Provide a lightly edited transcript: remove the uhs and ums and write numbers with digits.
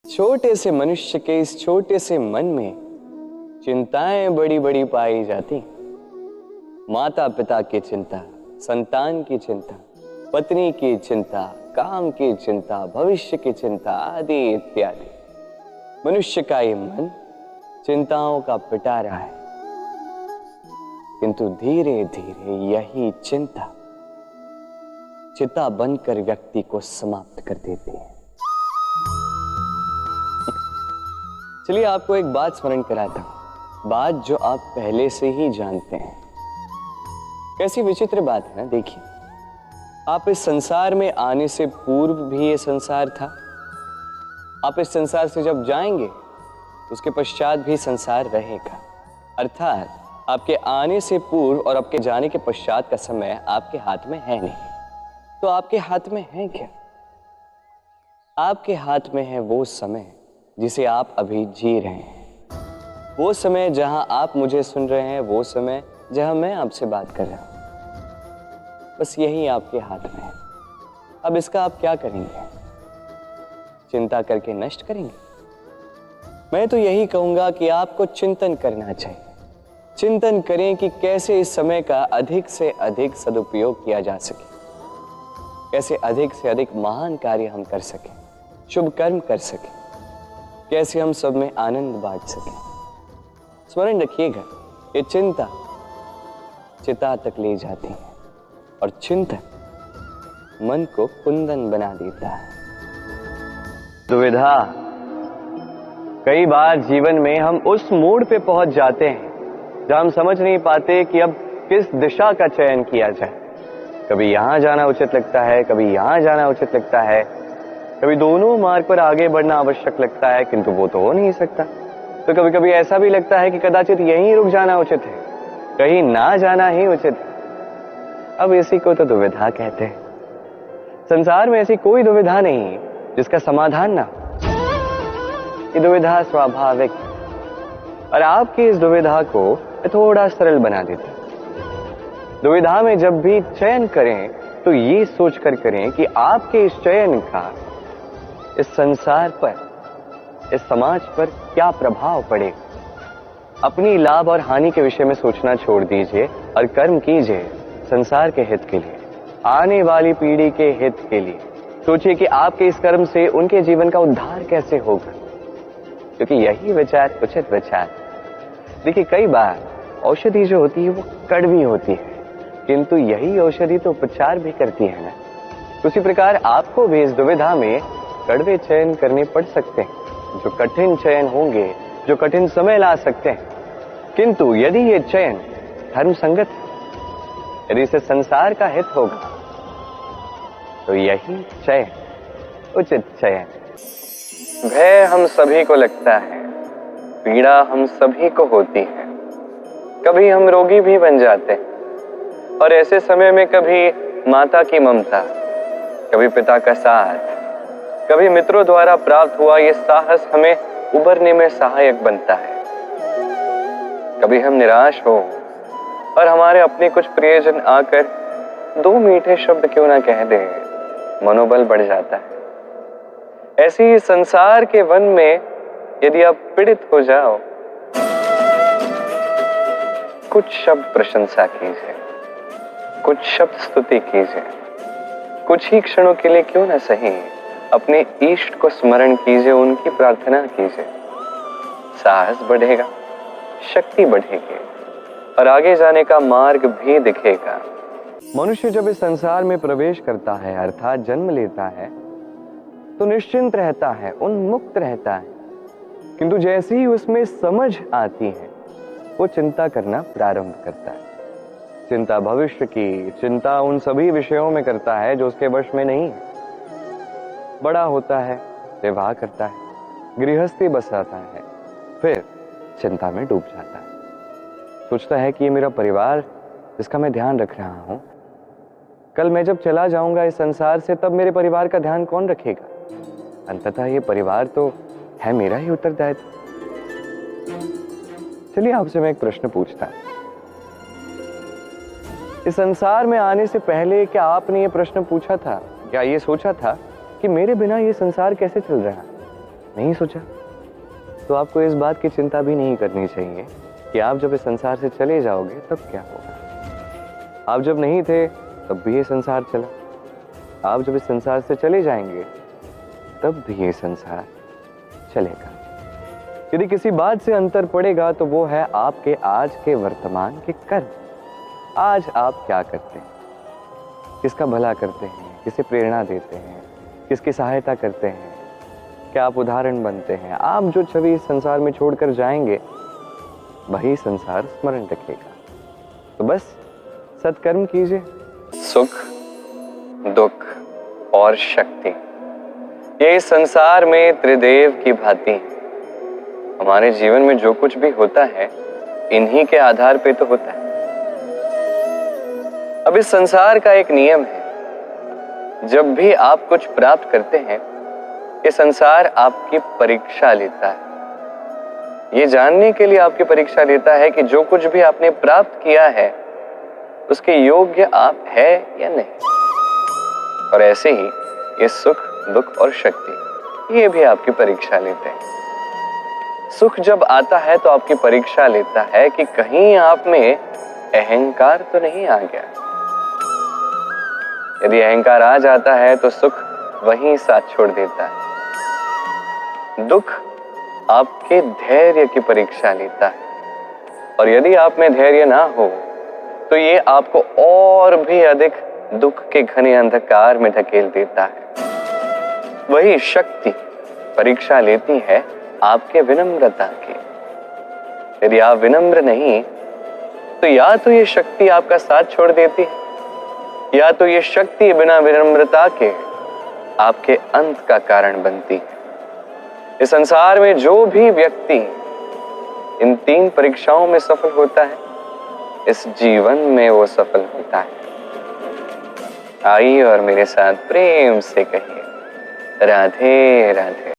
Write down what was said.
छोटे से मनुष्य के इस छोटे से मन में चिंताएं बड़ी बड़ी पाई जाती। माता पिता की चिंता, संतान की चिंता, पत्नी की चिंता, काम की चिंता, भविष्य की चिंता आदि इत्यादि। मनुष्य का ये मन चिंताओं का पिटारा है, किंतु धीरे धीरे यही चिंता चिता बनकर व्यक्ति को समाप्त कर देती है। चलिए आपको एक बात स्मरण कराता हूं, बात जो आप पहले से ही जानते हैं। कैसी विचित्र बात है ना, देखिए आप इस संसार में आने से पूर्व भी ये संसार था, आप इस संसार से जब जाएंगे उसके पश्चात भी संसार रहेगा। अर्थात आपके आने से पूर्व और आपके जाने के पश्चात का समय आपके हाथ में है नहीं। तो आपके हाथ में है क्या? आपके हाथ में है वो समय जिसे आप अभी जी रहे हैं, वो समय जहां आप मुझे सुन रहे हैं, वो समय जहां मैं आपसे बात कर रहा हूं। बस यही आपके हाथ में है। अब इसका आप क्या करेंगे? चिंता करके नष्ट करेंगे? मैं तो यही कहूंगा कि आपको चिंतन करना चाहिए। चिंतन करें कि कैसे इस समय का अधिक से अधिक सदुपयोग किया जा सके, कैसे अधिक से अधिक महान कार्य हम कर सकें, शुभ कर्म कर सकें, कैसे हम सब में आनंद बांट सकें। स्मरण रखिएगा, ये चिंता चिता तक ले जाती है और चिंतन मन को कुंदन बना देता है। दुविधा, कई बार जीवन में हम उस मोड़ पे पहुंच जाते हैं जहां हम समझ नहीं पाते कि अब किस दिशा का चयन किया जाए। कभी यहां जाना उचित लगता है, कभी यहां जाना उचित लगता है, कभी दोनों मार्ग पर आगे बढ़ना आवश्यक लगता है, किंतु वो तो हो नहीं सकता। तो कभी कभी ऐसा भी लगता है कि कदाचित यहीं रुक जाना उचित है, कहीं ना जाना ही उचित है। अब इसी को तो दुविधा कहते हैं। संसार में ऐसी कोई दुविधा नहीं जिसका समाधान ना हो। ये दुविधा स्वाभाविक, और आपकी इस दुविधा को थोड़ा सरल बना देते हैं। दुविधा में जब भी चयन करें तो ये सोचकर करें कि आपके इस चयन का इस संसार पर, इस समाज पर क्या प्रभाव पड़ेगा। अपनी लाभ और हानि के विषय में सोचना छोड़ दीजिए और कर्म कीजिए संसार के हित के लिए, आने वाली पीढ़ी के हित के लिए। सोचिए कि आपके इस कर्म से उनके जीवन का उद्धार कैसे होगा, क्योंकि यही विचार उचित विचार। देखिए कई बार औषधि जो होती है वो कड़वी होती है, किंतु यही औषधि तो उपचार भी करती है ना। उसी प्रकार आपको भी इस दुविधा में कड़वे चयन करने पड़ सकते हैं, जो कठिन चयन होंगे, जो कठिन समय ला सकते हैं। किंतु यदि ये चयन धर्म संगत है, यदि इसे संसार का हित होगा, तो यही चयन उचित चयन। भय हम सभी को लगता है, पीड़ा हम सभी को होती है। कभी हम रोगी भी बन जाते हैं, और ऐसे समय में कभी माता की ममता, कभी पिता का साथ, कभी मित्रों द्वारा प्राप्त हुआ ये साहस हमें उभरने में सहायक बनता है। कभी हम निराश हो और हमारे अपने कुछ प्रियजन आकर दो मीठे शब्द क्यों ना कह दें, मनोबल बढ़ जाता है। ऐसे ही संसार के वन में यदि आप पीड़ित हो जाओ, कुछ शब्द प्रशंसा कीजिए, कुछ शब्द स्तुति कीजिए, कुछ ही क्षणों के लिए क्यों ना सही अपने इष्ट को स्मरण कीजिए, उनकी प्रार्थना कीजिए। साहस बढ़ेगा, शक्ति बढ़ेगी और आगे जाने का मार्ग भी दिखेगा। मनुष्य जब इस संसार में प्रवेश करता है, अर्थात जन्म लेता है, तो निश्चिंत रहता है, उन्मुक्त रहता है। किंतु जैसे ही उसमें समझ आती है, वो चिंता करना प्रारंभ करता है। चिंता भविष्य की, चिंता उन सभी विषयों में करता है जो उसके वश में नहीं है। बड़ा होता है, विवाह करता है, गृहस्थी बसाता है, फिर चिंता में डूब जाता है। सोचता है कि ये मेरा परिवार जिसका मैं ध्यान रख रहा हूं, कल मैं जब चला जाऊंगा इस संसार से, तब मेरे परिवार का ध्यान कौन रखेगा? अंततः ये परिवार तो है मेरा ही उत्तरदायित्व। चलिए आपसे मैं एक प्रश्न पूछता हूं। इस संसार में आने से पहले क्या आपने ये प्रश्न पूछा था, क्या ये सोचा था कि मेरे बिना ये संसार कैसे चल रहा है? नहीं सोचा तो आपको इस बात की चिंता भी नहीं करनी चाहिए कि आप जब इस संसार से चले जाओगे तब क्या होगा। आप जब नहीं थे तब भी ये संसार चला, आप जब इस संसार से चले जाएंगे तब भी ये संसार चलेगा। यदि किसी बात से अंतर पड़ेगा तो वो है आपके आज के वर्तमान के कर्म। आज आप क्या करते हैं, किसका भला करते हैं, किसे प्रेरणा देते हैं, किसकी सहायता करते हैं, क्या आप उदाहरण बनते हैं। आप जो छवि इस संसार में छोड़कर जाएंगे वही संसार स्मरण रखेगा। तो बस सत्कर्म कीजिए। सुख, दुख और शक्ति, ये इस संसार में त्रिदेव की भांति हमारे जीवन में जो कुछ भी होता है इन्हीं के आधार पे तो होता है। अब इस संसार का एक नियम है, जब भी आप कुछ प्राप्त करते हैं ये संसार आपकी परीक्षा लेता है। ये जानने के लिए आपकी परीक्षा लेता है कि जो कुछ भी आपने प्राप्त किया है उसके योग्य आप है या नहीं। और ऐसे ही ये सुख, दुख और शक्ति ये भी आपकी परीक्षा लेते हैं। सुख जब आता है तो आपकी परीक्षा लेता है कि कहीं आप में अहंकार तो नहीं आ गया। यदि अहंकार आ जाता है तो सुख वहीं साथ छोड़ देता है। दुख आपके धैर्य की परीक्षा लेता है और यदि आप में धैर्य ना हो तो ये आपको और भी अधिक दुख के घने अंधकार में धकेल देता है। वही शक्ति परीक्षा लेती है आपके विनम्रता की। यदि आप विनम्र नहीं तो या तो ये शक्ति आपका साथ छोड़ देती है या तो ये शक्ति बिना विनम्रता के आपके अंत का कारण बनती है। इस संसार में जो भी व्यक्ति इन 3 परीक्षाओं में सफल होता है इस जीवन में वो सफल होता है। आइए और मेरे साथ प्रेम से कहिए, राधे राधे।